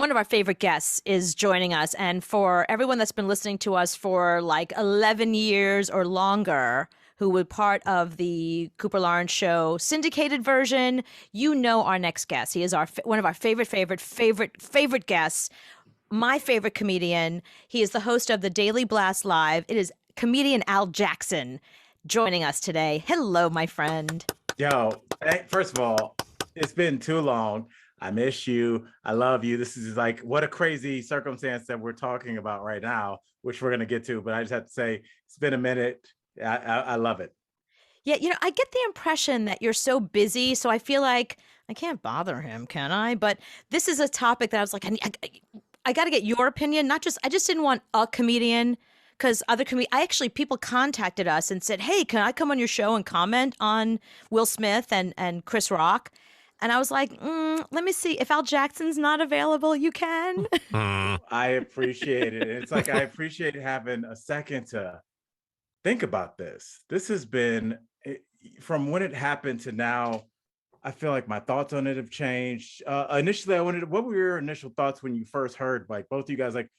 One of our favorite guests is joining us. And for everyone that's been listening to us for like 11 years or longer, who were part of the Cooper Lawrence Show syndicated version, you know our next guest. He is one of our favorite guests, my favorite comedian. He is the host of the Daily Blast Live. It is comedian Al Jackson joining us today. Hello, my friend. Yo, first of all, it's been too long. I miss you. I love you. This is like, what a crazy circumstance that we're talking about right now, which we're going to get to. But I just have to say, it's been a minute. I love it. Yeah, I get the impression that you're so busy. So I feel like I can't bother him, can I? But this is a topic that I was like, I got to get your opinion. I just didn't want a comedian because people contacted us and said, hey, can I come on your show and comment on Will Smith and Chris Rock? And I was like, let me see. If Al Jackson's not available, you can. I appreciate it. It's like I appreciate having a second to think about this. This has been, from when it happened to now, I feel like my thoughts on it have changed. Initially, what were your initial thoughts when you first heard, like, both of you guys, like,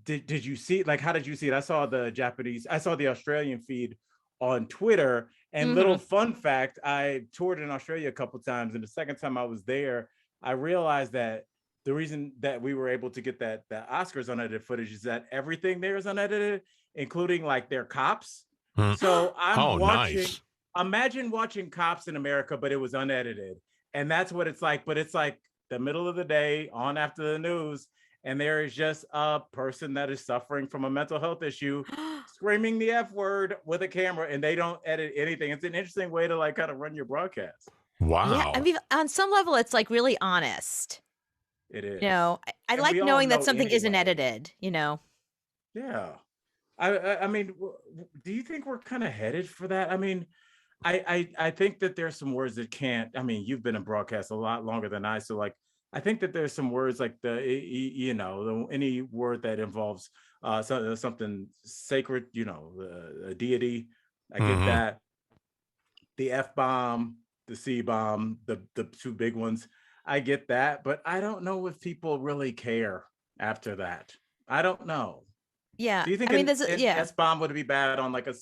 did you see, like, how did you see it? I saw the Australian feed on Twitter. And little fun fact, I toured in Australia a couple of times, and the second time I was there, I realized that the reason that we were able to get that Oscars unedited footage is that everything there is unedited, including like their cops. So I'm watching. Nice. Imagine watching Cops in America, but it was unedited, and that's what it's like. But it's like the middle of the day, on after the news, and there is just a person that is suffering from a mental health issue screaming the F word with a camera, and they don't edit anything. It's an interesting way to like kind of run your broadcast. Wow. Yeah, I mean, on some level, it's like really honest. It is. I like knowing that something isn't edited, Yeah. I mean, do you think we're kind of headed for that? I mean, I think that there's some words that can't, I mean, you've been in broadcast a lot longer than I, so like, I think that there's some words like any word that involves something sacred, a deity. I get that. The F-bomb, the C-bomb, the two big ones. I get that, but I don't know if people really care after that. I don't know. Yeah. Do you think an S-bomb would be bad on like a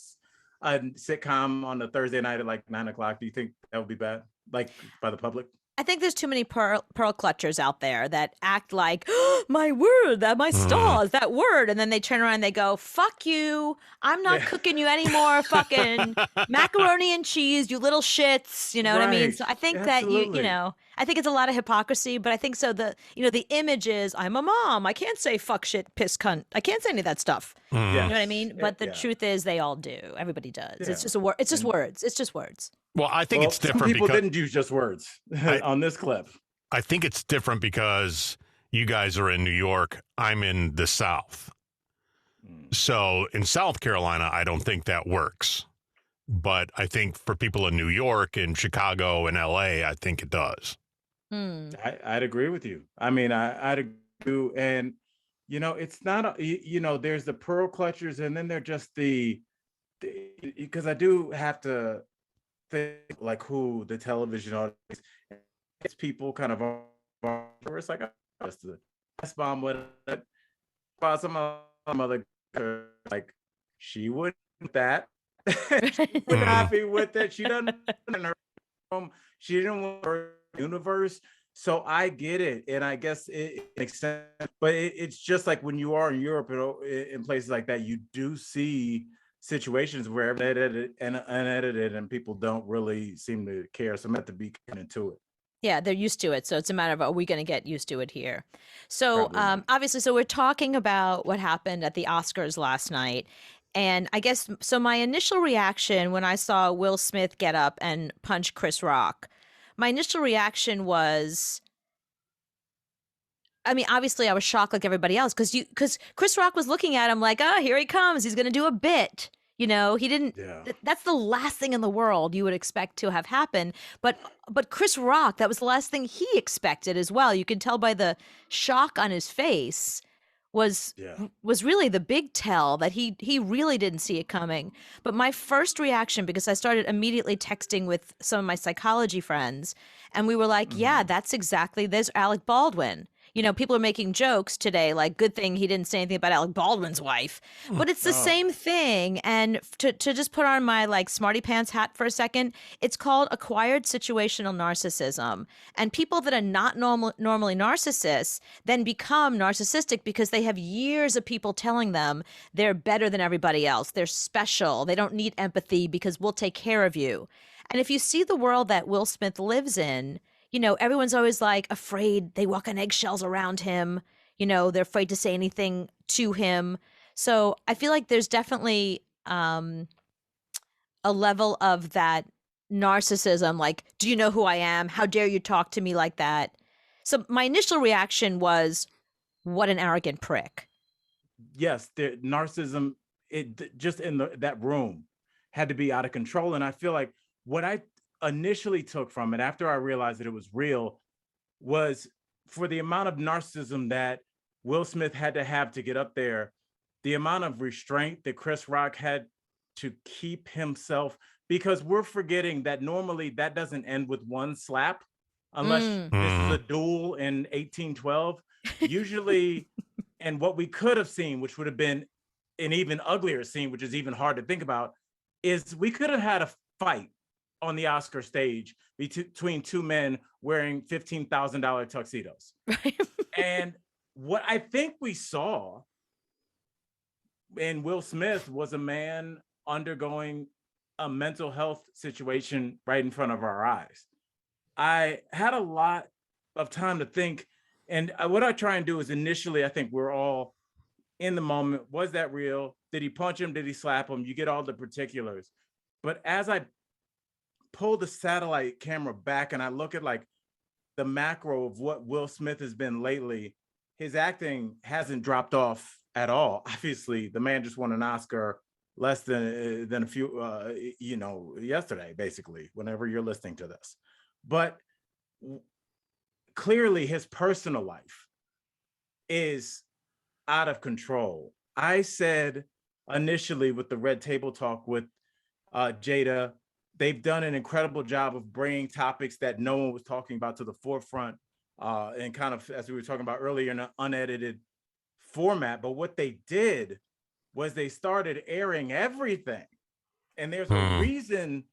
sitcom on a Thursday night at like 9:00? Do you think that would be bad, like, by the public? I think there's too many pearl clutchers out there that act like, oh, my word, that my stall is that word. And then they turn around and they go, fuck you. I'm not cooking you anymore. Fucking macaroni and cheese, you little shits. You know what I mean? So I think that I think it's a lot of hypocrisy, but I think so the image is, I'm a mom. I can't say fuck, shit, piss, cunt. I can't say any of that stuff. You know what I mean? But the truth is they all do. Everybody does. Yeah. It's just a word. It's just words. It's just words. Well, I think it's different. People didn't use just words on this clip. I think it's different because you guys are in New York. I'm in the South. So in South Carolina, I don't think that works. But I think for people in New York and Chicago and LA, I think it does. I'd agree with you. I mean, I'd agree. And, it's not, there's the pearl clutchers, and then they're just because I do have to think like who the television audience, it's people kind of, where it's like, just the S-bomb with it, about some other, like, she wouldn't that. She would not be with it. She doesn't in her home. She didn't want her universe. So I get it, and I guess it makes sense. But it's just like when you are in Europe in places like that, you do see situations where edited and unedited, and people don't really seem to care. So I'm have to be into it. Yeah, they're used to it. So it's a matter of, are we going to get used to it here? So obviously, so we're talking about what happened at the Oscars last night. And I guess, so my initial reaction when I saw Will Smith get up and punch Chris Rock, my initial reaction was, I mean, obviously I was shocked like everybody else because Chris Rock was looking at him like, here he comes. He's going to do a bit. He didn't, that's the last thing in the world you would expect to have happen. But Chris Rock, that was the last thing he expected as well. You can tell by the shock on his face was really the big tell that he really didn't see it coming. But my first reaction, because I started immediately texting with some of my psychology friends, and we were like, yeah, that's exactly, there's Alec Baldwin. People are making jokes today, like, good thing he didn't say anything about Alec Baldwin's wife. But it's the Oh, same thing. And to just put on my like smarty pants hat for a second, it's called acquired situational narcissism. And people that are not normally narcissists then become narcissistic because they have years of people telling them they're better than everybody else. They're special. They don't need empathy because we'll take care of you. And if you see the world that Will Smith lives in, everyone's always like afraid. They walk on eggshells around him. They're afraid to say anything to him. So I feel like there's definitely a level of that narcissism. Like, do you know who I am? How dare you talk to me like that? So my initial reaction was, what an arrogant prick. yes, the narcissism, just in that room had to be out of control. And I feel like what I initially took from it after I realized that it was real was for the amount of narcissism that Will Smith had to have to get up there, the amount of restraint that Chris Rock had to keep himself, because we're forgetting that normally that doesn't end with one slap unless this is a duel in 1812. Usually, and what we could have seen, which would have been an even uglier scene, which is even hard to think about, is we could have had a fight on the Oscar stage between two men wearing $15,000 tuxedos. Right. And what I think we saw in Will Smith was a man undergoing a mental health situation right in front of our eyes. I had a lot of time to think, and what I try and do is initially, I think we're all in the moment. Was that real? Did he punch him? Did he slap him? You get all the particulars. But as I pull the satellite camera back and I look at like the macro of what Will Smith has been lately, his acting hasn't dropped off at all. Obviously, the man just won an Oscar less than a few, yesterday, basically, whenever you're listening to this. But clearly his personal life is out of control. I said initially with the Red Table Talk with Jada, they've done an incredible job of bringing topics that no one was talking about to the forefront, and kind of, as we were talking about earlier, in an unedited format. But what they did was they started airing everything. And there's a reason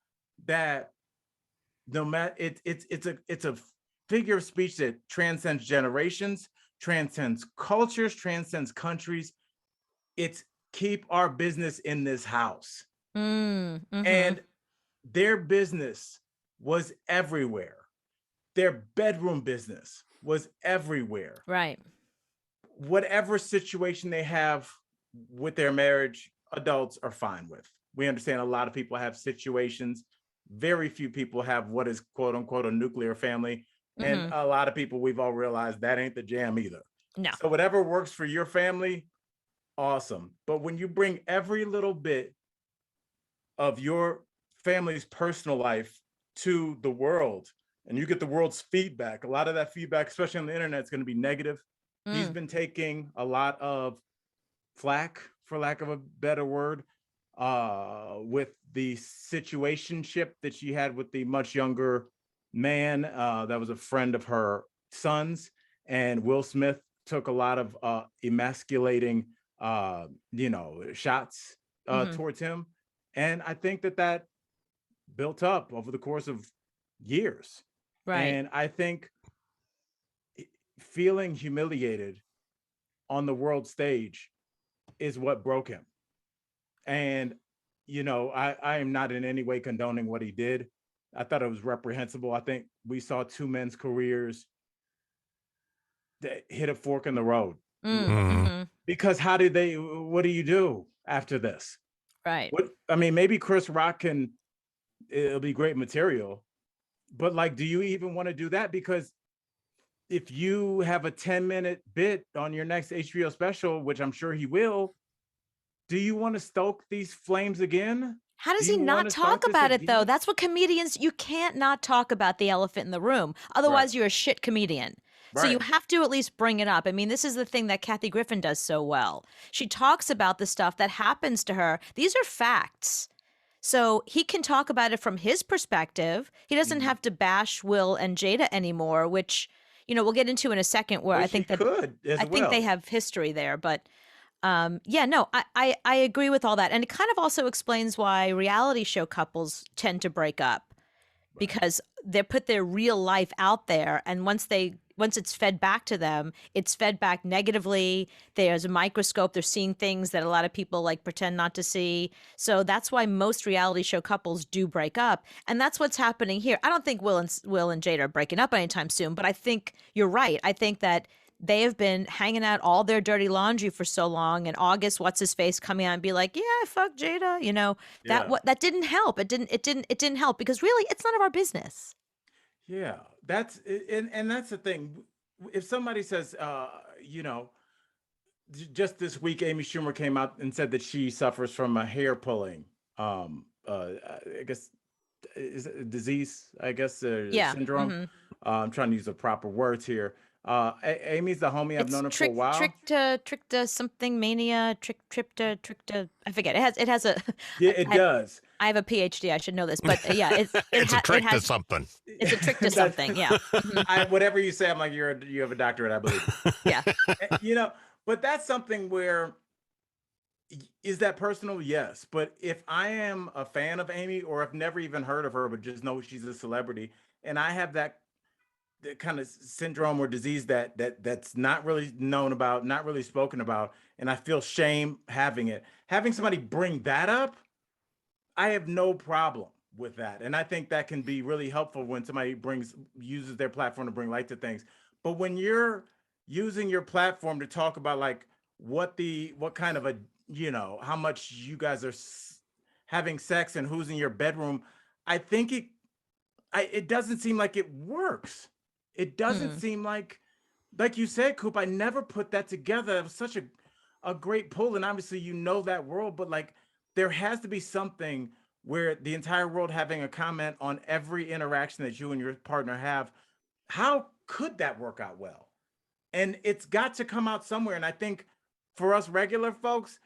that no matter it's a figure of speech that transcends generations, transcends cultures, transcends countries. It's keep our business in this house. Mm-hmm. And their business was everywhere. Their bedroom business was everywhere. Right. Whatever situation they have with their marriage, adults are fine with. We understand a lot of people have situations. Very few people have what is quote unquote a nuclear family. And a lot of people, we've all realized that ain't the jam either. No. So whatever works for your family, awesome. But when you bring every little bit of your family's personal life to the world and you get the world's feedback, a lot of that feedback, especially on the internet, is going to be negative. He's been taking a lot of flack, for lack of a better word, with the situationship that she had with the much younger man that was a friend of her son's. And Will Smith took a lot of emasculating shots towards him. And I think that built up over the course of years. Right. And I think feeling humiliated on the world stage is what broke him. And, I am not in any way condoning what he did. I thought it was reprehensible. I think we saw two men's careers that hit a fork in the road. Because what do you do after this? Right. Maybe Chris Rock it'll be great material, but like, do you even want to do that? Because if you have a 10-minute bit on your next HBO special, which I'm sure he will, do you want to stoke these flames again? How does he not talk about it, though? That's what comedians, you can't not talk about the elephant in the room. Otherwise, you're a shit comedian. So you have to at least bring it up. I mean, this is the thing that Kathy Griffin does so well. She talks about the stuff that happens to her. These are facts. So he can talk about it from his perspective. He doesn't have to bash Will and Jada anymore, which, we'll get into in a second where Well, I she think that could as I think they well. have history there, but yeah, no, I agree with all that. And it kind of also explains why reality show couples tend to break up Right. because they put their real life out there, and once it's fed back to them, it's fed back negatively. There's a microscope, they're seeing things that a lot of people like pretend not to see. So that's why most reality show couples do break up, and that's what's happening here. I don't think Will and Jada are breaking up anytime soon, but I think you're right. I think that they have been hanging out all their dirty laundry for so long, and August, what's his face, coming out and be like, yeah, I fucked Jada, Yeah. that didn't help. It didn't help, because really it's none of our business. Yeah. And that's the thing. If somebody says, you know, just this week, Amy Schumer came out and said that she suffers from a hair pulling, I guess, is it a disease, I guess, Yeah. syndrome. I'm trying to use the proper words here. Amy's the homie. I've It's known her for a while. tricked something mania, tricked. I forget. It has a Yeah, it I, does. I have a PhD. I should know this, but yeah, It's a trick it to has something. it's a trick to That's- something. Yeah. Whatever you say, I'm like, you have a doctorate, I believe. Yeah. But that's something where, is that personal? Yes. But if I am a fan of Amy, or I've never even heard of her, but just know she's a celebrity, and I have that kind of syndrome or disease that's not really known about, not really spoken about, and I feel shame having it. Having somebody bring that up, I have no problem with that. And I think that can be really helpful when somebody uses their platform to bring light to things. But when you're using your platform to talk about like what kind of how much you guys are having sex and who's in your bedroom, I think it doesn't seem like it works. It doesn't seem like you said, Coop, I never put that together. It was such a great pull. And obviously, that world, but like there has to be something where the entire world having a comment on every interaction that you and your partner have. How could that work out well? And it's got to come out somewhere. And I think for us regular folks,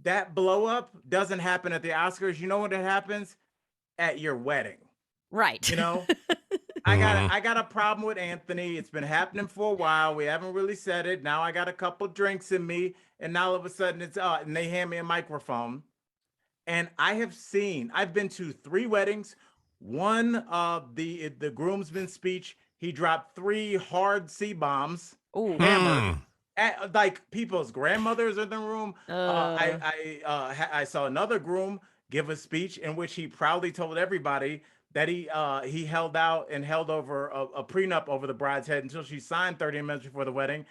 that blow up doesn't happen at the Oscars. You know what it happens? At your wedding. Right. I got a problem with Anthony. It's been happening for a while. We haven't really said it. Now I got a couple drinks in me, and now all of a sudden it's and they hand me a microphone. And I've been to 3 weddings. One of the groomsman's speech, he dropped 3 hard C bombs, Ooh. hammered, at, like people's grandmothers are in the room. Uh. I saw another groom give a speech in which he proudly told everybody that he held out and held over a prenup over the bride's head until she signed 30 minutes before the wedding,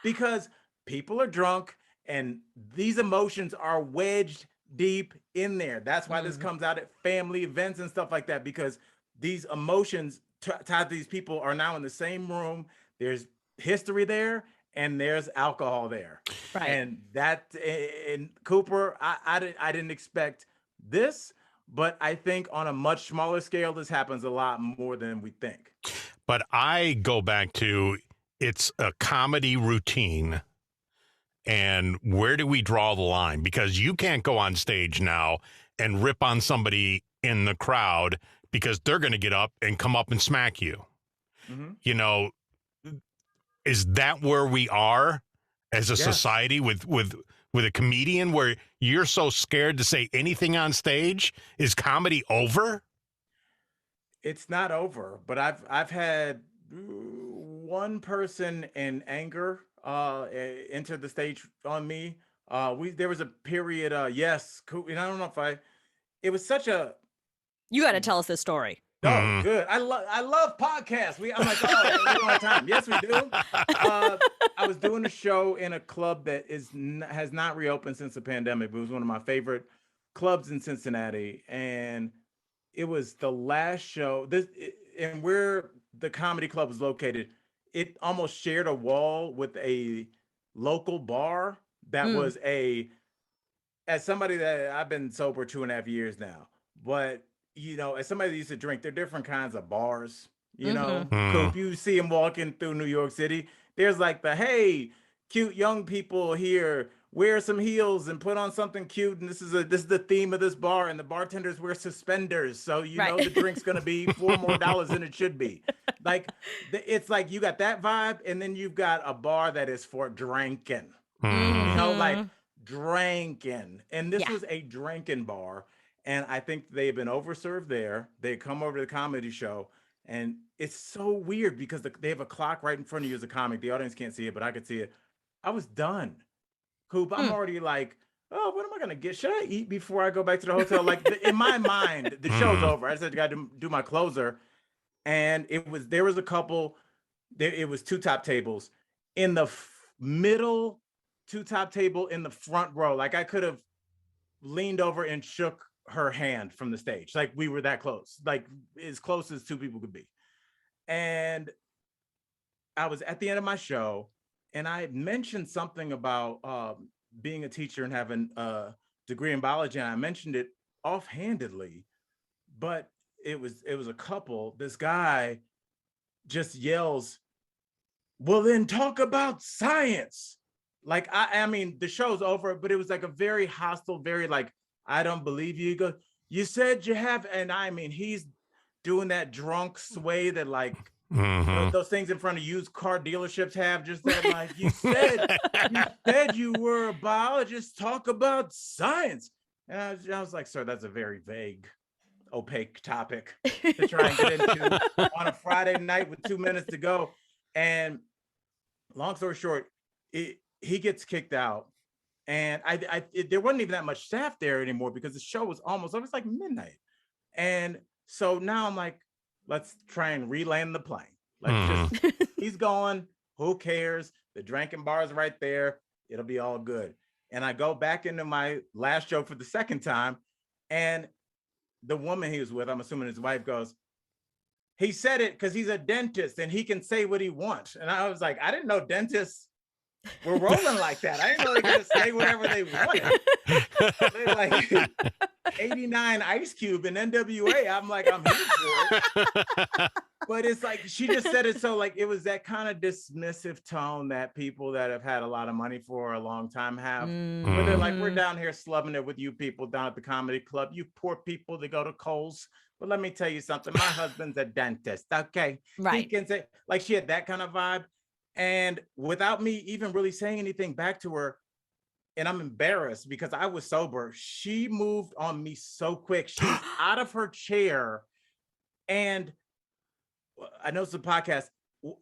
because people are drunk and these emotions are wedged deep in there. That's why this comes out at family events and stuff like that, because these emotions tied to these people are now in the same room. There's history there and there's alcohol there. Right. And that in Cooper, I didn't expect this, but I think on a much smaller scale, this happens a lot more than we think. But I go back to, it's a comedy routine. And where do we draw the line? Because you can't go on stage now and rip on somebody in the crowd, because they're going to get up and come up and smack you. Is that where we are as a society with a comedian, where you're so scared to say anything on stage? Is comedy over? It's not over, but I've had one person in anger enter the stage on me. There was a period, yes, cool, and I don't know if it was such a. You got to tell us this story. Oh, good. I love podcasts. I'm like, oh, we don't have time. Yes, we do. I was doing a show in a club that has not reopened since the pandemic, but it was one of my favorite clubs in Cincinnati, and it was the last show. And where the comedy club was located, it almost shared a wall with a local bar that was as somebody that I've been sober 2.5 years now, but as somebody that used to drink, there are different kinds of bars, Coop, you see them walking through New York City. There's like hey, cute young people here, wear some heels and put on something cute. And this is the theme of this bar. And the bartenders wear suspenders. So, know, the drink's going to be $4 more than it should be. Like it's like you got that vibe, and then you've got a bar that is for drinking. Mhm. You know, like drinking. And this Yeah. was a drinking bar. And I think they've been overserved there. They come over to the comedy show, and it's so weird because they have a clock right in front of you as a comic. The audience can't see it, but I could see it. I was done. Coop, I'm already like, oh, what am I gonna get? Should I eat before I go back to the hotel? Like in my mind, the show's over. I said I got to do my closer, and there was a couple. It was two top tables in the middle, two top table in the front row. Like I could have leaned over and shook her hand from the stage. Like we were that close, like as close as two people could be. And I was at the end of my show, and I mentioned something about being a teacher and having a degree in biology, and I mentioned it offhandedly, but it was a couple. This guy just yells, "Well, then talk about science." Like I mean, the show's over, but it was like a very hostile, very like, I don't believe you. He goes, "You said you have," and I mean, he's doing that drunk sway that like those things in front of used car dealerships have, just that like you said you were a biologist, talk about science. And I was like, sir, that's a very vague, opaque topic to try and get into on a Friday night with 2 minutes to go. And long story short, he gets kicked out. And there wasn't even that much staff there anymore because the show was almost, it was like midnight. And so now I'm like, let's try and re-land the plane. Like he's gone, who cares? The drinking bar is right there. It'll be all good. And I go back into my last show for the second time. And the woman he was with, I'm assuming his wife, goes, "He said it because he's a dentist and he can say what he wants." And I was like, I didn't know dentists were rolling like that. I didn't know they could say whatever they wanted. They like 89 Ice Cube and NWA. I'm like, I'm here for it. But it's like, she just said it so like, it was that kind of dismissive tone that people that have had a lot of money for a long time have. Where they're like, we're down here slubbing it with you people down at the comedy club. You poor people that go to Kohl's. But let me tell you something. My husband's a dentist. Okay. Right. He can say, like, she had that kind of vibe. And without me even really saying anything back to her, and I'm embarrassed because I was sober, she moved on me so quick. She was out of her chair. And I know it's a podcast.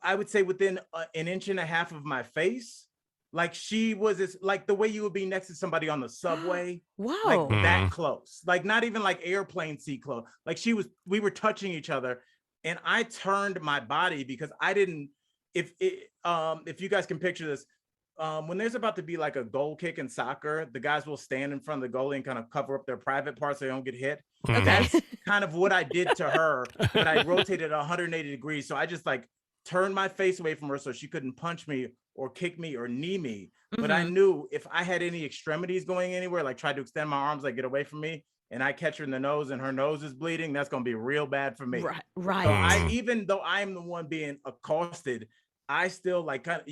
I would say within an inch and a half of my face, like she was like the way you would be next to somebody on the subway. Wow. Like that close, like not even like airplane seat close. Like we were touching each other, and I turned my body because I didn't, if you guys can picture this, when there's about to be like a goal kick in soccer, the guys will stand in front of the goalie and kind of cover up their private parts so they don't get hit. That's kind of what I did to her, but I rotated 180 degrees. So I just like turned my face away from her so she couldn't punch me or kick me or knee me. But I knew if I had any extremities going anywhere, like tried to extend my arms, like get away from me, and I catch her in the nose and her nose is bleeding, that's going to be real bad for me. Right. So even though I'm the one being accosted, I still like kind of,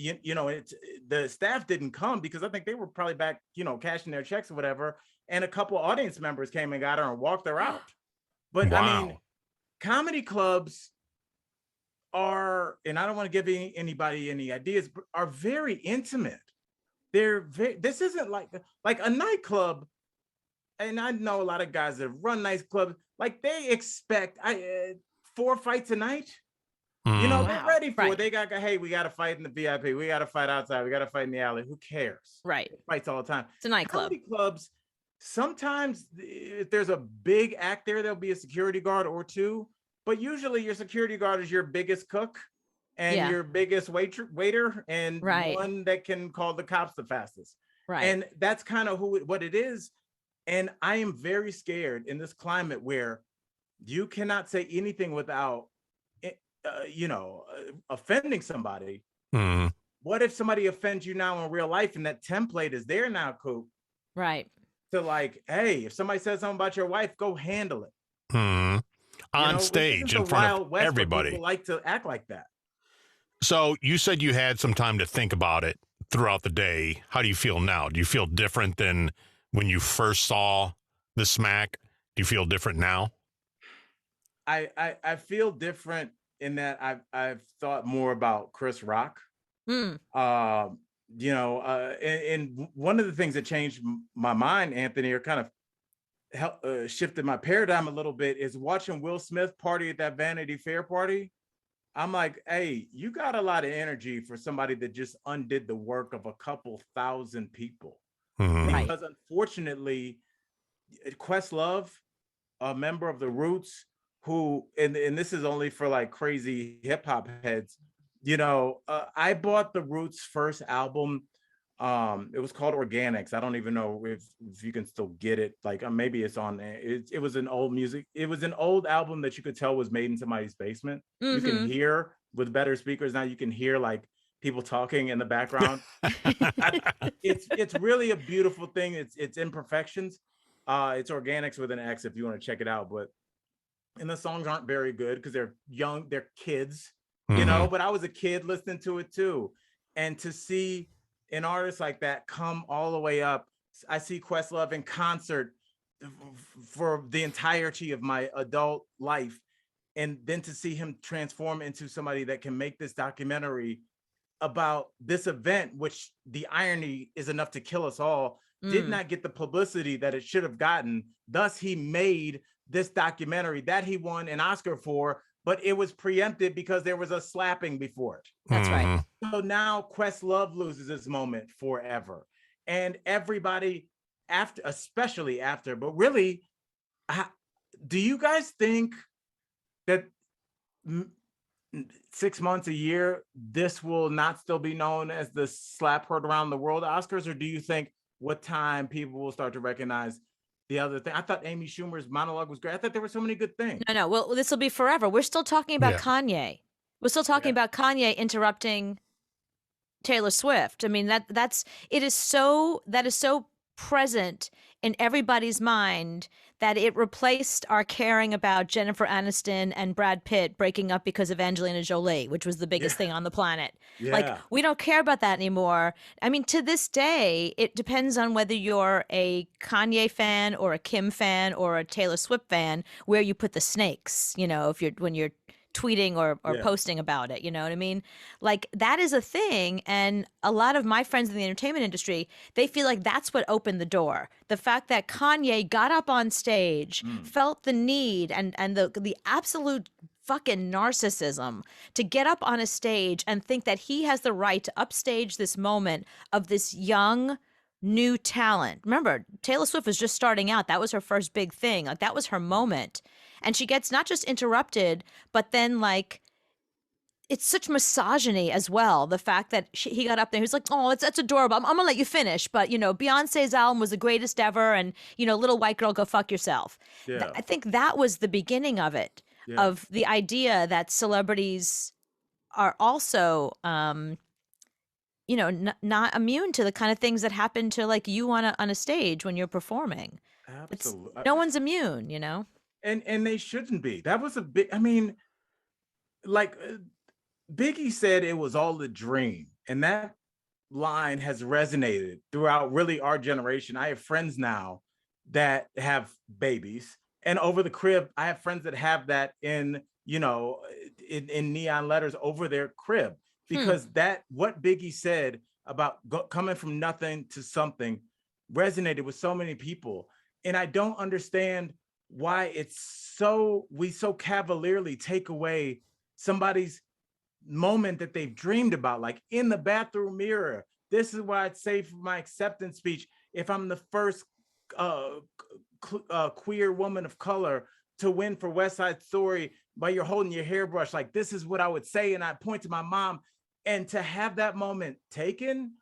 the staff didn't come because I think they were probably back, cashing their checks or whatever. And a couple of audience members came and got her and walked her out. But I mean, comedy clubs are, and I don't want to give anybody any ideas, but are very intimate. This isn't like a nightclub. And I know a lot of guys that run nightclubs, like they expect 4 fights a night. They're ready for it. They got, hey, we got to fight in the VIP. We got to fight outside. We got to fight in the alley. Who cares? Right. Fights all the time. It's a nightclub. Comedy clubs, sometimes if there's a big act there, there'll be a security guard or two. But usually your security guard is your biggest cook and your biggest waiter and one that can call the cops the fastest. Right. And that's kind of what it is. And I am very scared in this climate where you cannot say anything without offending somebody. What if somebody offends you now in real life and that template is there now, Coop? Right. To like, hey, if somebody says something about your wife, go handle it. On stage in front of everybody. People like to act like that. So you said you had some time to think about it throughout the day. How do you feel now? Do you feel different than when you first saw the smack? Do you feel different now? I feel different in that I've thought more about Chris Rock. Mm. And one of the things that changed my mind, Anthony, or kind of shifted my paradigm a little bit, is watching Will Smith party at that Vanity Fair party. I'm like, hey, you got a lot of energy for somebody that just undid the work of a couple thousand people. Mhm. Because unfortunately, Questlove, a member of the Roots, who, and this is only for like crazy hip hop heads, I bought the Roots' first album. It was called Organics. I don't even know if you can still get it. Like maybe it's on there. It was an old music. It was an old album that you could tell was made in somebody's basement. Mm-hmm. You can hear with better speakers now. You can hear like people talking in the background. It's really a beautiful thing. It's Imperfections. It's Organics with an X if you want to check it out. And the songs aren't very good because they're young, they're kids, but I was a kid listening to it too. And to see an artist like that come all the way up, I see Questlove in concert for the entirety of my adult life. And then to see him transform into somebody that can make this documentary about this event, which the irony is enough to kill us all, did not get the publicity that it should have gotten. Thus, he made this documentary that he won an Oscar for, but it was preempted because there was a slapping before it. That's right. So now Questlove loses his moment forever. And everybody after, especially after, but really, do you guys think that 6 months, a year, this will not still be known as the slap heard around the world Oscars? Or do you think what time people will start to recognize the other thing? I thought Amy Schumer's monologue was great. I thought there were so many good things. No. Well, this will be forever. We're still talking about Kanye. We're still talking about Kanye interrupting Taylor Swift. I mean, that is so present in everybody's mind that it replaced our caring about Jennifer Aniston and Brad Pitt breaking up because of Angelina Jolie, which was the biggest thing on the planet. Yeah. Like, we don't care about that anymore. I mean, to this day, it depends on whether you're a Kanye fan or a Kim fan or a Taylor Swift fan, where you put the snakes, when you're tweeting or posting about it, you know what I mean? Like, that is a thing. And a lot of my friends in the entertainment industry, they feel like that's what opened the door. The fact that Kanye got up on stage, felt the need and the absolute fucking narcissism to get up on a stage and think that he has the right to upstage this moment of this young new talent. Remember, Taylor Swift was just starting out. That was her first big thing. Like, that was her moment. And she gets not just interrupted, but then like, it's such misogyny as well. The fact that he got up there, he was like, "Oh, that's adorable. I'm gonna let you finish, but Beyonce's album was the greatest ever, and little white girl, go fuck yourself." Yeah. I think that was the beginning of it, of the idea that celebrities are also, not immune to the kind of things that happen to like you on a stage when you're performing. Absolutely. No one's immune, And they shouldn't be. That was a big, I mean, like Biggie said, it was all a dream. And that line has resonated throughout really our generation. I have friends now that have babies, and over the crib, I have friends that have that in neon letters over their crib, because what Biggie said about coming from nothing to something resonated with so many people. And I don't understand why we so cavalierly take away somebody's moment that they've dreamed about, like in the bathroom mirror. This is why I'd say for my acceptance speech, if I'm the first queer woman of color to win for West Side Story, while you're holding your hairbrush, like, this is what I would say. And I point to my mom, and to have that moment taken,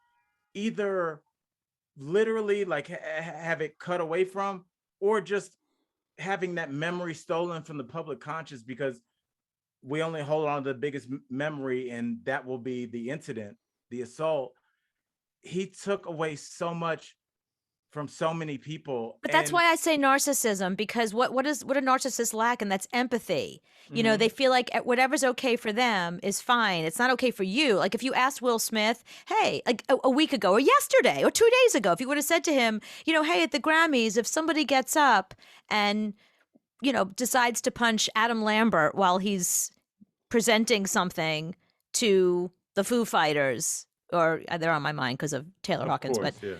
either literally like have it cut away from, or just having that memory stolen from the public conscious, because we only hold on to the biggest memory, and that will be the incident, the assault. He took away so much from so many people. But that's why I say narcissism, because what a narcissist lack, and that's empathy. They feel like whatever's okay for them is fine. It's not okay for you. Like, if you asked Will Smith, hey, like a week ago or yesterday or 2 days ago, if you would have said to him, hey, at the Grammys, if somebody gets up and, decides to punch Adam Lambert while he's presenting something to the Foo Fighters, or they're on my mind because of Taylor Hawkins, course, but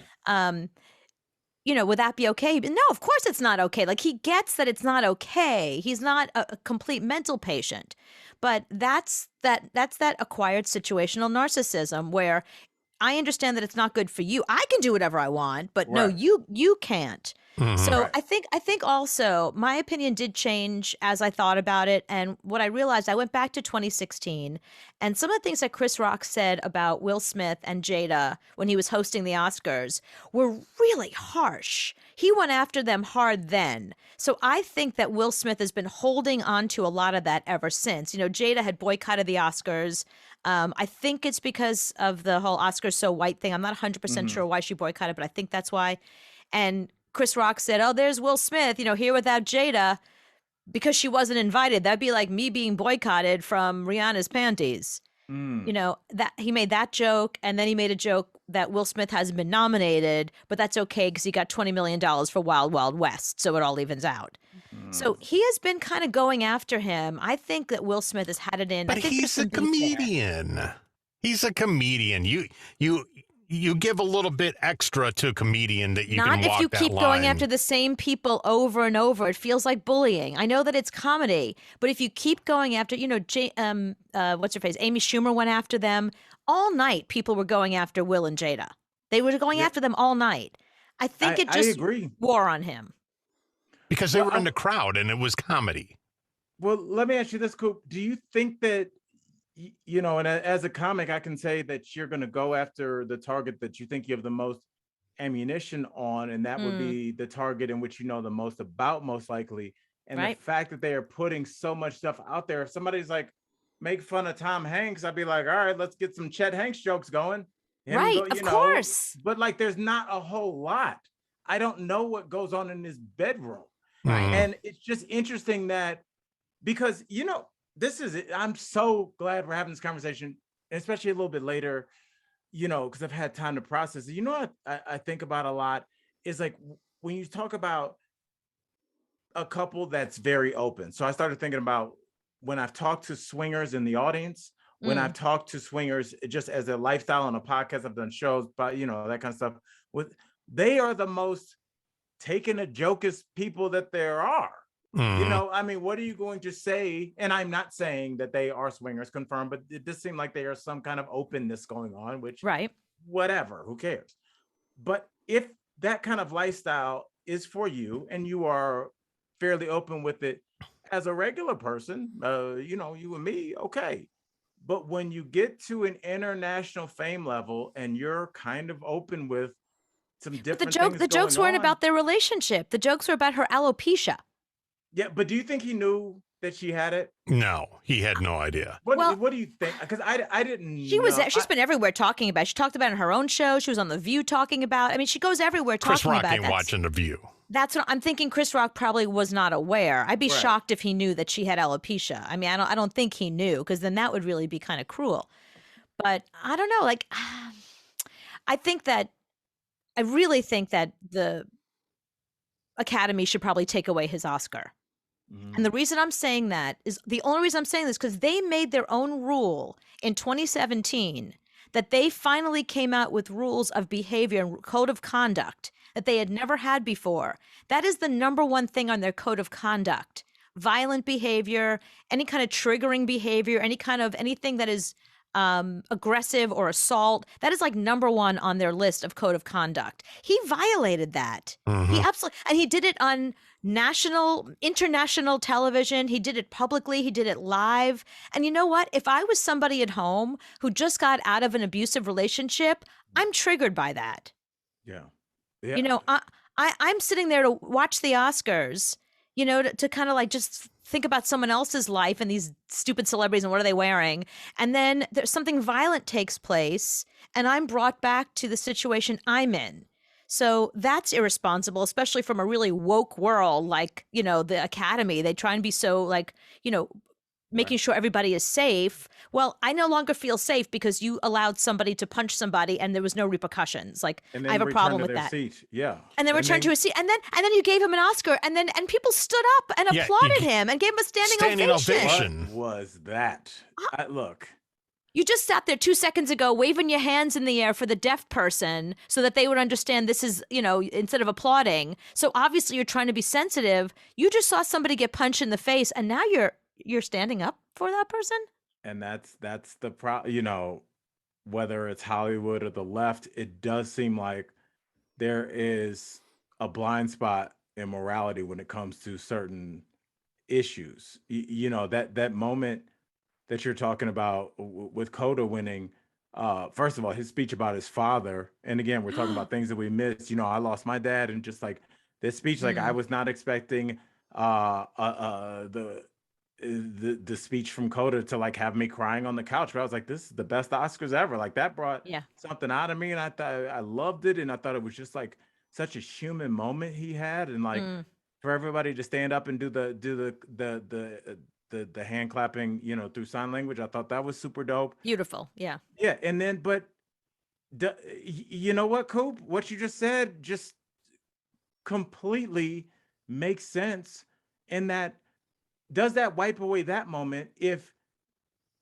yeah. would that be okay? No, of course it's not okay. Like, he gets that it's not okay. He's not a complete mental patient, but that's that acquired situational narcissism where I understand that it's not good for you. I can do whatever I want, but no, Right. you can't. So Right. I think also my opinion did change as I thought about it. And what I realized, I went back to 2016, and some of the things that Chris Rock said about Will Smith and Jada when he was hosting the Oscars were really harsh. He went after them hard then. So I think that Will Smith has been holding on to a lot of that ever since. Jada had boycotted the Oscars. I think it's because of the whole Oscars so white thing. I'm not 100% sure why she boycotted, but I think that's why. And Chris Rock said, "Oh, there's Will Smith, here without Jada because she wasn't invited. That'd be like me being boycotted from Rihanna's panties." That he made that joke, and then he made a joke that Will Smith hasn't been nominated, but that's okay because he got $20 million for Wild Wild West, so it all evens out. So he has been kind of going after him. I think that Will Smith has had it in. But I think there's he's a some beef there. comedian. He's a comedian. You give a little bit extra to a comedian that you Not can if walk you that keep line. going after the same people over and over. It feels like bullying. I know that it's comedy, but if you keep going after, what's her face? Amy Schumer went after them all night. People were going after Will and Jada. They were going Yeah. after them all night. I think it just I agree. wore on him. Because they were in the crowd and it was comedy. Well, let me ask you this, Coop. Do you think that, and as a comic, I can say that you're going to go after the target that you think you have the most ammunition on, and that would be the target in which you know the most about, most likely. And Right. the fact that they are putting so much stuff out there, if somebody's like, make fun of Tom Hanks, I'd be like, all right, let's get some Chet Hanks jokes going. Right, of course. But like, there's not a whole lot. I don't know what goes on in his bedroom. Right. And it's just interesting that, because, I'm so glad we're having this conversation, especially a little bit later, because I've had time to process it. What I think about a lot is like when you talk about a couple that's very open. So I started thinking about when I've talked to swingers in the audience, when I've talked to swingers just as a lifestyle on a podcast, I've done shows, but that kind of stuff. They are the most taking a jokest people that there are. What are you going to say? And I'm not saying that they are swingers, confirmed, but it does seem like there is some kind of openness going on, which, right, whatever, who cares? But if that kind of lifestyle is for you and you are fairly open with it as a regular person, you and me, okay. But when you get to an international fame level and you're kind of open with some different things, the jokes weren't on, about their relationship. The jokes were about her alopecia. Yeah, but do you think he knew that she had it? No, he had no idea. What do you think? Because I didn't. She's been everywhere talking about it. She talked about it in her own show. She was on The View talking about it. I mean, she goes everywhere talking about it. Chris Rock ain't watching The View. That's what I'm thinking. Chris Rock probably was not aware. I'd be shocked if he knew that she had alopecia. I mean, I don't think he knew, because then that would really be kind of cruel. But I don't know. Like, I really think that the Academy should probably take away his Oscar. And the reason I'm saying that is, the only reason I'm saying this, because they made their own rule in 2017 that they finally came out with rules of behavior and code of conduct that they had never had before. That is the number one thing on their code of conduct. Violent behavior, any kind of triggering behavior, anything that is aggressive or assault, that is like number one on their list of code of conduct. He violated that. He absolutely, and he did it on international television. He did it publicly. He did it live. And you know what? If I was somebody at home who just got out of an abusive relationship, I'm triggered by that. Yeah. I'm sitting there to watch the Oscars, to kind of like just think about someone else's life and these stupid celebrities and what are they wearing. And then there's something violent takes place and I'm brought back to the situation I'm in. So that's irresponsible, especially from a really woke world like, the Academy. They try and be so like, making sure everybody is safe. Well, I no longer feel safe because you allowed somebody to punch somebody and there was no repercussions. Like, And I then have a return problem to with their that. seat. Yeah. And then returned to his seat, and then you gave him an Oscar, and people stood up and Yeah, applauded him and gave him a standing ovation. What was that? Look. You just sat there 2 seconds ago waving your hands in the air for the deaf person so that they would understand this is, instead of applauding. So obviously you're trying to be sensitive. You just saw somebody get punched in the face, and now you're standing up for that person? And that's the whether it's Hollywood or the left, it does seem like there is a blind spot in morality when it comes to certain issues. That moment that you're talking about with Coda winning. First of all, his speech about his father, and again, we're talking about things that we missed. I lost my dad, and just like this speech, like I was not expecting the speech from Coda to like have me crying on the couch. But I was like, this is the best Oscars ever. Like that brought something out of me, and I thought I loved it, and I thought it was just like such a human moment he had, and like for everybody to stand up and do the hand clapping, through sign language. I thought that was super dope. Beautiful. Yeah. Yeah. And then, but you know what, Coop, what you just said just completely makes sense. And does that wipe away that moment if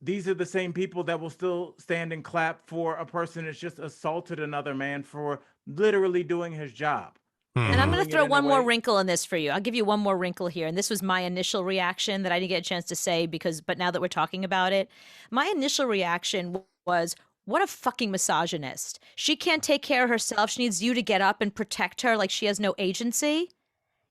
these are the same people that will still stand and clap for a person that's just assaulted another man for literally doing his job? And I'm going to throw one more wrinkle in this for you. I'll give you one more wrinkle here. And this was my initial reaction that I didn't get a chance to say but now that we're talking about it, my initial reaction was, what a fucking misogynist. She can't take care of herself. She needs you to get up and protect her like she has no agency.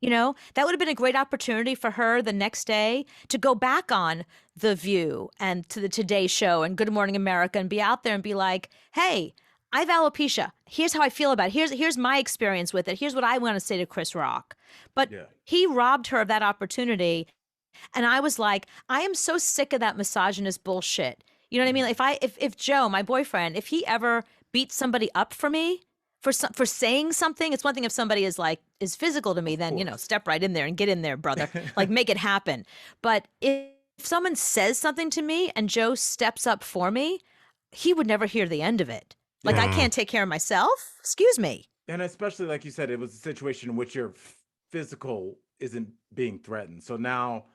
That would have been a great opportunity for her the next day to go back on The View and to the Today Show and Good Morning America and be out there and be like, hey, I have alopecia. Here's how I feel about it. Here's my experience with it. Here's what I want to say to Chris Rock. But he robbed her of that opportunity. And I was like, I am so sick of that misogynist bullshit. You know what I mean? If Joe, my boyfriend, if he ever beats somebody up for me for saying something, it's one thing if somebody is physical to me, then, step right in there and get in there, brother. Like, make it happen. But if someone says something to me and Joe steps up for me, he would never hear the end of it. Like, I can't take care of myself? Excuse me. And especially, like you said, it was a situation in which your physical isn't being threatened. So now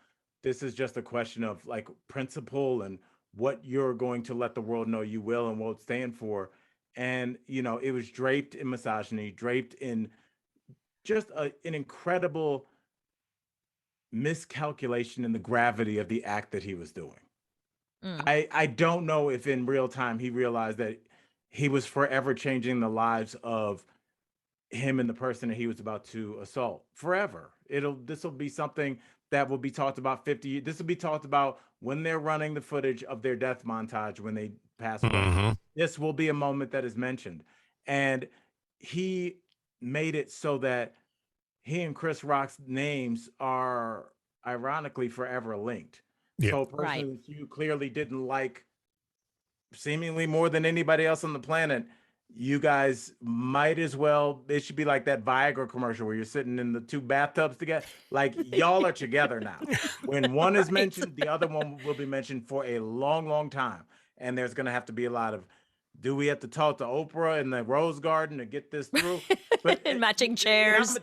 this is just a question of like principle and what you're going to let the world know you will and won't stand for. And, it was draped in misogyny, draped in just an incredible miscalculation in the gravity of the act that he was doing. I don't know if in real time he realized that he was forever changing the lives of him and the person that he was about to assault forever. This will be something that will be talked about 50 years. This will be talked about when they're running the footage of their death montage when they pass away. This will be a moment that is mentioned. And he made it so that he and Chris Rock's names are ironically forever linked. Yeah. So a person that you clearly didn't like seemingly more than anybody else on the planet, you guys might as well, it should be like that Viagra commercial where you're sitting in the two bathtubs together. Like, y'all are together now. When one is mentioned, the other one will be mentioned for a long, long time. And there's going to have to be a lot of, do we have to talk to Oprah in the Rose Garden to get this through? But and matching chairs.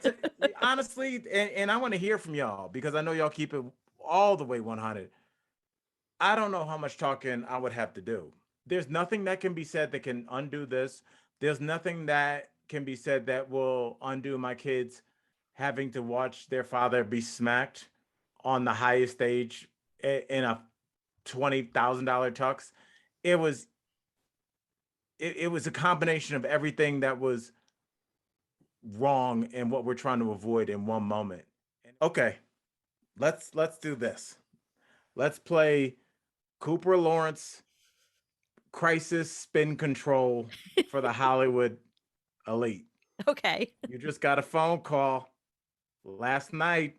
Honestly, and I want to hear from y'all because I know y'all keep it all the way 100. I don't know how much talking I would have to do. There's nothing that can be said that can undo this. There's nothing that can be said that will undo my kids having to watch their father be smacked on the highest stage in a $20,000 tux. It was a combination of everything that was wrong and what we're trying to avoid in one moment. Okay, let's do this. Let's play Cooper Lawrence crisis spin control for the Hollywood elite. Okay. You just got a phone call last night.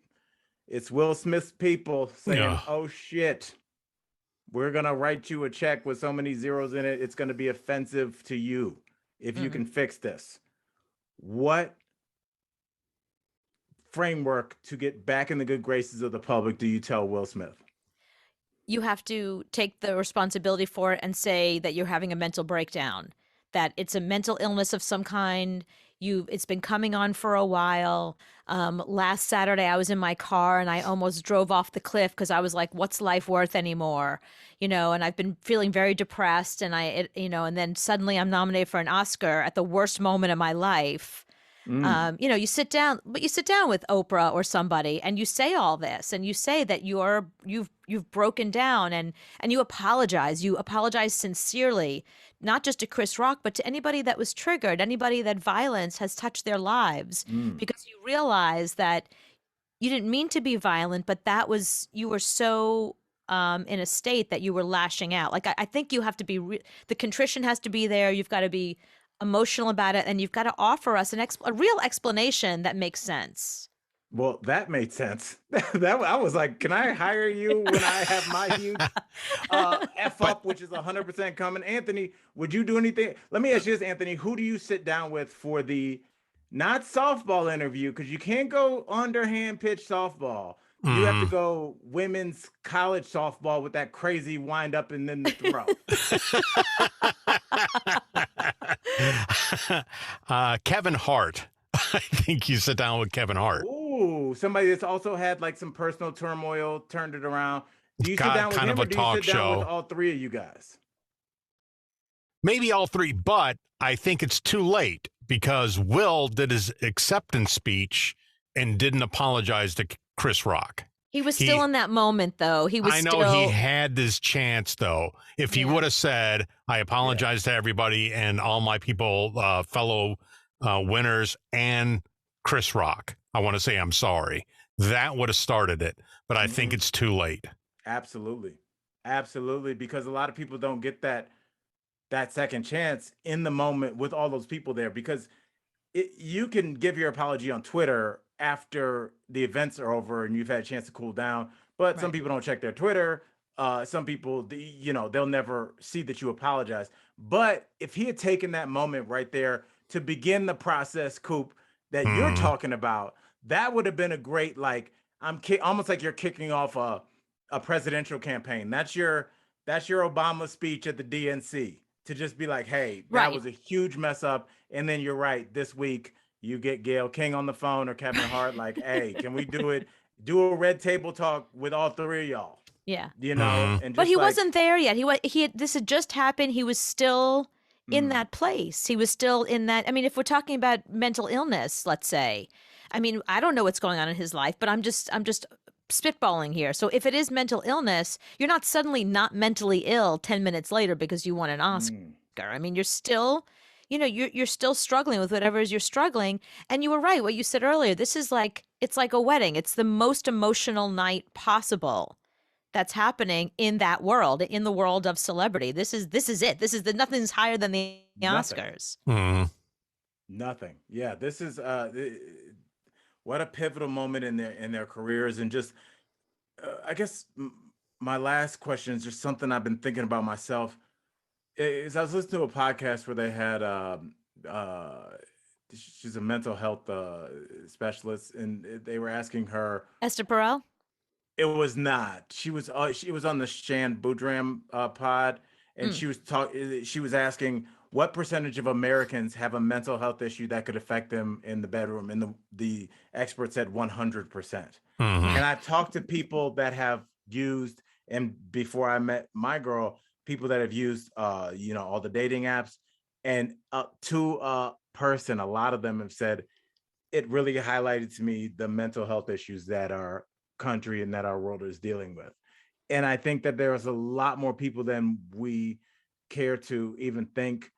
It's Will Smith's people saying, oh shit, we're going to write you a check with so many zeros in it. It's going to be offensive to you if you can fix this. What framework to get back in the good graces of the public do you tell Will Smith? you have to take the responsibility for it and say that you're having a mental breakdown, that it's a mental illness of some kind. It's been coming on for a while. Last Saturday, I was in my car and I almost drove off the cliff because I was like, "What's life worth anymore?" And I've been feeling very depressed. And and then suddenly I'm nominated for an Oscar at the worst moment of my life. You sit down with Oprah or somebody and you say all this and you say that you've broken down and you apologize. You apologize sincerely, not just to Chris Rock, but to anybody that was triggered, anybody that violence has touched their lives, because you realize that you didn't mean to be violent, but you were so in a state that you were lashing out. Like, I think you have to be, the contrition has to be there. You've got to be emotional about it, and you've got to offer us a real explanation that makes sense. Well, that made sense. That I was like, can I hire you when I have my huge F up, which is 100% coming? Anthony, would you do anything? Let me ask you this, Anthony. Who do you sit down with for the not softball interview? Because you can't go underhand pitch softball. You have to go women's college softball with that crazy wind up and then the throw. Kevin Hart. I think you sit down with Kevin Hart. Ooh, somebody that's also had like some personal turmoil, turned it around. Do you sit down with him, or do you sit down with all three of you guys? Maybe all three, but I think it's too late because Will did his acceptance speech and didn't apologize to Chris Rock. He was still in that moment, though. I know he had this chance, though. If he would have said, I apologize to everybody and all my people, fellow winners, and Chris Rock, I want to say I'm sorry. That would have started it, but I think it's too late. Absolutely. Absolutely. Because a lot of people don't get that second chance in the moment with all those people there, because you can give your apology on Twitter after the events are over and you've had a chance to cool down, but some people don't check their Twitter. Some people, they'll never see that you apologize. But if he had taken that moment right there to begin the process, Coop, that you're talking about, that would have been a great, like, almost like you're kicking off a presidential campaign. That's your Obama speech at the DNC, to just be like, hey, that was a huge mess up. And then you're right, this week you get Gayle King on the phone or Kevin Hart, like, hey, can we do a red table talk with all three of y'all? Yeah. And just, but he wasn't there yet. This had just happened. He was still in that place. He was still in that. I mean, if we're talking about mental illness, let's say, I mean, I don't know what's going on in his life, but I'm just spitballing here. So if it is mental illness, you're not suddenly not mentally ill 10 minutes later because you won an Oscar. I mean, you're still, you're still struggling with whatever it is you're struggling. And you were right. What you said earlier, it's like a wedding. It's the most emotional night possible that's happening in that world, in the world of celebrity. This is it. Nothing's higher than the Oscars. Nothing. Yeah. This is, what a pivotal moment in their careers. And just, I guess my last question is just something I've been thinking about myself. Is I was listening to a podcast where they had, she's a mental health specialist, and they were asking her. Esther Perel? It was not. She was on the Shan Boudram pod, and she was asking, what percentage of Americans have a mental health issue that could affect them in the bedroom? And the expert said 100%. And I've talked to people that have used, and before I met my girl, people that have used, all the dating apps, and to a person, a lot of them have said it really highlighted to me the mental health issues that our country and that our world is dealing with. And I think that there's a lot more people than we care to even think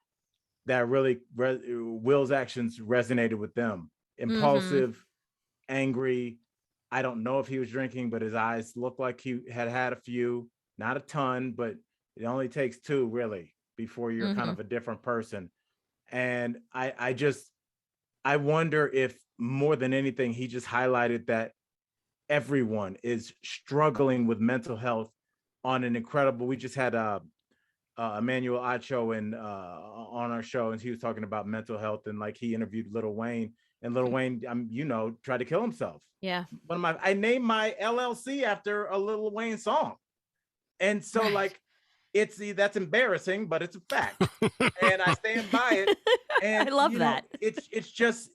that really Will's actions resonated with them. Impulsive, angry. I don't know if he was drinking, but his eyes looked like he had a few, not a ton, but it only takes two really before you're kind of a different person. And I wonder if more than anything, he just highlighted that everyone is struggling with mental health on an incredible. We just had Emmanuel Acho on our show, and he was talking about mental health, and like he interviewed Lil Wayne, and Lil Wayne, tried to kill himself. Yeah. I named my LLC after a Lil Wayne song, And so Right. like that's embarrassing, but it's a fact. And I stand by it. I And love that. it's just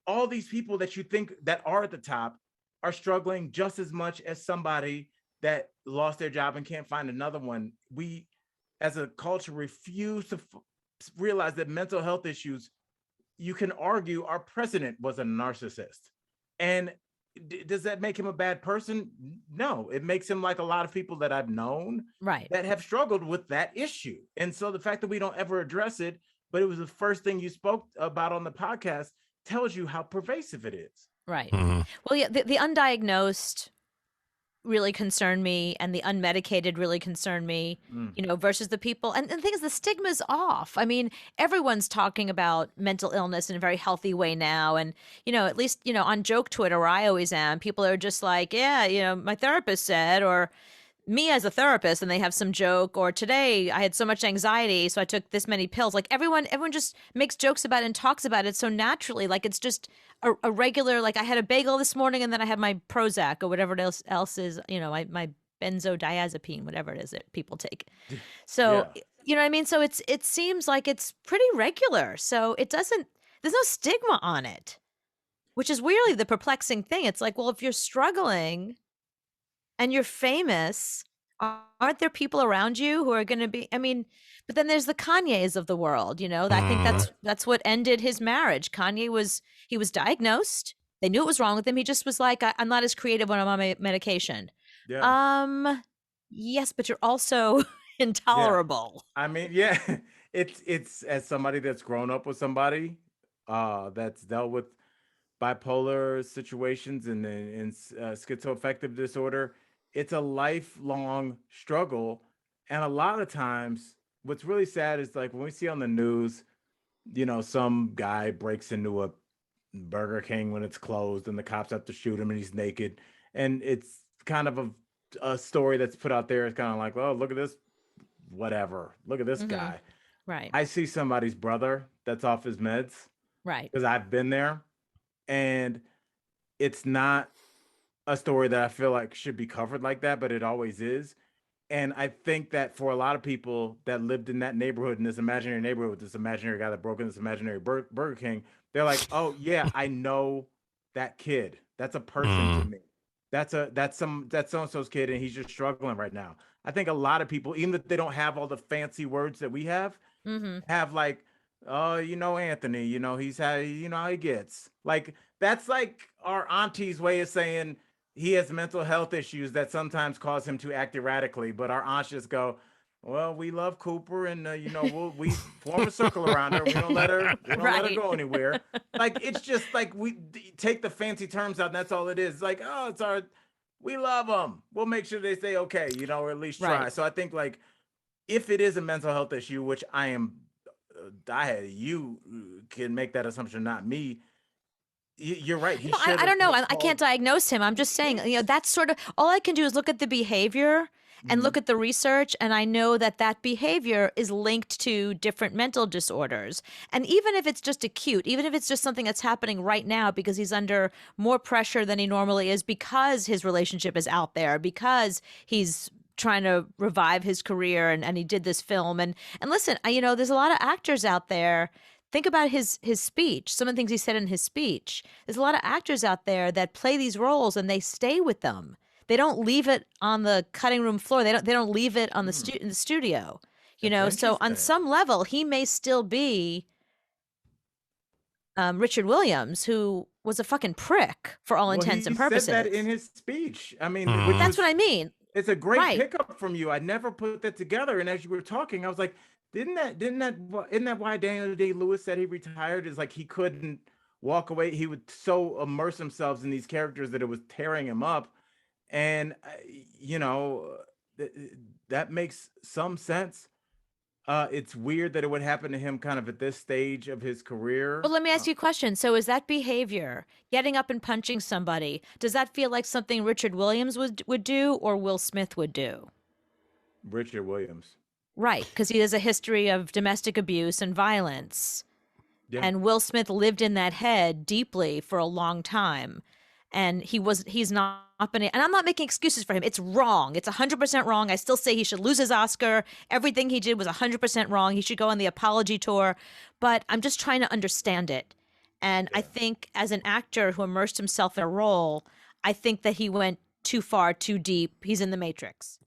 all these people that you think that are at the top are struggling just as much as somebody that lost their job and can't find another one. We as a culture refuse to realize that mental health issues, you can argue our president was a narcissist. And does that make him a bad person? No, it makes him like a lot of people that I've known Right. that have struggled with that issue. And so the fact that we don't ever address it, but it was the first thing you spoke about on the podcast, tells you how pervasive it is. Right. Mhm. Well, yeah, the undiagnosed really concern me, and the unmedicated really concern me, versus the people. And the thing is, the stigma's off. I mean, everyone's talking about mental illness in a very healthy way now. And, at least, on joke Twitter, where I always am, people are just like, yeah, my therapist said, or me as a therapist, and they have some joke, or today I had so much anxiety, so I took this many pills. Like everyone just makes jokes about it and talks about it so naturally. Like it's just a regular, like I had a bagel this morning and then I had my Prozac or whatever else is, my benzodiazepine, whatever it is that people take. So, Yeah. you know what I mean? So it seems like it's pretty regular. So there's no stigma on it, which is really the perplexing thing. It's like, well, if you're struggling and you're famous, aren't there people around you who are going to be, but then there's the Kanyes of the world, I think that's what ended his marriage. He was diagnosed. They knew it was wrong with him. He just was like, I'm not as creative when I'm on my medication. Yeah. Yes, but you're also intolerable. I mean, yeah, it's as somebody that's grown up with somebody that's dealt with bipolar situations and schizoaffective disorder. It's a lifelong struggle. And a lot of times, what's really sad is like when we see on the news, some guy breaks into a Burger King when it's closed and the cops have to shoot him and he's naked. And it's kind of a story that's put out there. It's kind of like, well, look at this, whatever. Look at this guy. Right. I see somebody's brother that's off his meds. Right. Because I've been there. And it's not a story that I feel like should be covered like that, but it always is. And I think that for a lot of people that lived in that neighborhood, in this imaginary neighborhood with this imaginary guy that broke in this imaginary Burger King, they're like, oh yeah, I know that kid. That's a person to me. That's so-and-so's kid, and he's just struggling right now. I think a lot of people, even if they don't have all the fancy words that we have like, oh, Anthony, he's how he gets. Like, that's like our auntie's way of saying he has mental health issues that sometimes cause him to act erratically, but our aunts just go, well, we love Cooper, and we form a circle around her. We don't let her go anywhere. Like, it's just like we take the fancy terms out, and that's all it is. It's like, oh, we love them. We'll make sure they stay okay, or at least try. Right. So I think like if it is a mental health issue, which you can make that assumption, not me. You're right. I don't know. I can't diagnose him. I'm just saying, that's sort of all I can do is look at the behavior and look at the research. And I know that behavior is linked to different mental disorders. And even if it's just acute, even if it's just something that's happening right now because he's under more pressure than he normally is, because his relationship is out there, because he's trying to revive his career and he did this film. And listen, there's a lot of actors out there. Think about his speech, some of the things he said in his speech. There's a lot of actors out there that play these roles and they stay with them. They don't leave it on the cutting room floor. They don't leave it on in the studio. So on some level, he may still be Richard Williams, who was a fucking prick for all intents and purposes. He said that in his speech. I mean, that's what I mean. It's a great pickup from you. I never put that together. And as you were talking, I was like, isn't that why Daniel Day-Lewis said he retired? Is like he couldn't walk away. He would so immerse himself in these characters that it was tearing him up. And that makes some sense. It's weird that it would happen to him kind of at this stage of his career. Well, let me ask you a question. So is that behavior, getting up and punching somebody, does that feel like something Richard Williams would do or Will Smith would do? Richard Williams. Right, because he has a history of domestic abuse and violence. Yeah. And Will Smith lived in that head deeply for a long time. and he's not been, and I'm not making excuses for him. It's wrong. It's 100% wrong. I still say he should lose his Oscar. Everything he did was 100% wrong. He should go on the apology tour, but I'm just trying to understand it. And I think as an actor who immersed himself in a role, I think that he went too far, too deep. He's in the Matrix.